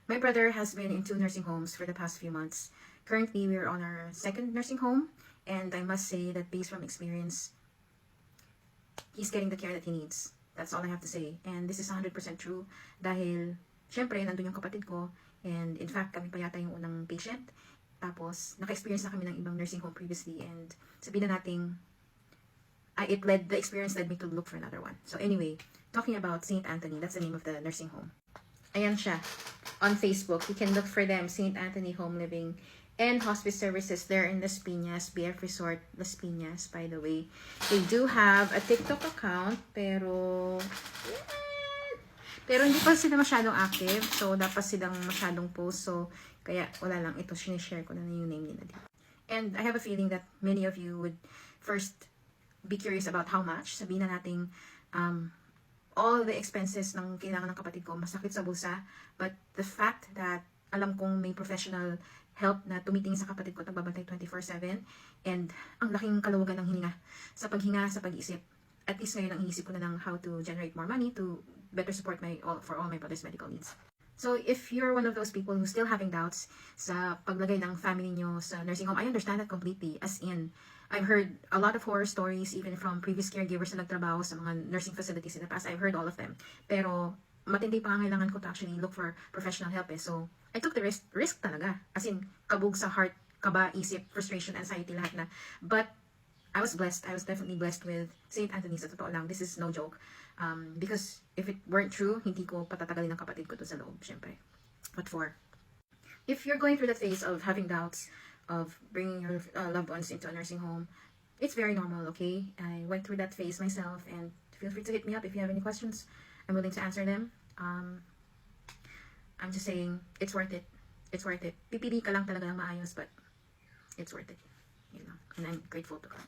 My brother has been in 2 nursing homes for the past few months. Currently, we're on our 2nd nursing home, and I must say that based from experience, he's getting the care that he needs. That's all I have to say. And this is 100% true dahil, syempre, nandun yung kapatid ko, and in fact, kami pa yata yung unang patient. Tapos, naka-experience na kami ng ibang nursing home previously, and sabihin na nating, the experience led me to look for another one. So anyway, talking about St. Anthony, that's the name of the nursing home. Ayan siya. On Facebook, you can look for them, St. Anthony Home Living and Hospice Services. They're in Las Piñas, BF Resort, Las Piñas, by the way. They do have a TikTok account, pero hindi pa sila masyadong active. So, dapat silang masyadong post. So, kaya wala lang. Ito, sinishare ko na yung name nila dito. And I have a feeling that many of you would first be curious about how much. Sabihin na nating, all the expenses ng kailangan ng kapatid ko, masakit sa bulsa. But the fact that alam kong may professional help na tumitingin sa kapatid ko, nagbabantay 24/7, and ang laking kaluwagan ng hininga sa paghinga, sa pag-isip. At least ngayon ang iisip ko na ng how to generate more money to better support for all my brother's medical needs. So if you're one of those people who's still having doubts sa paglagay ng family nyo sa nursing home, I understand that completely. As in, I've heard a lot of horror stories even from previous caregivers na nagtrabaho sa mga nursing facilities in the past. I've heard all of them. Pero matindi pa ang kailangan ko to actually look for professional help eh. So I took the risk talaga. As in, kabog sa heart, kaba, isip, frustration, anxiety, lahat na. But I was blessed. I was definitely blessed with St. Anthony. Sa totoo lang, this is no joke. Because if it weren't true, hindi ko patatagalin ng kapatid ko to sa loob, syempre. What for? If you're going through the phase of having doubts of bringing your loved ones into a nursing home, it's very normal, okay? I went through that phase myself, and feel free to hit me up if you have any questions. I'm willing to answer them. I'm just saying, it's worth it. It's worth it. Pipili ka lang talaga ng maayos, but it's worth it. You know, and I'm grateful to God.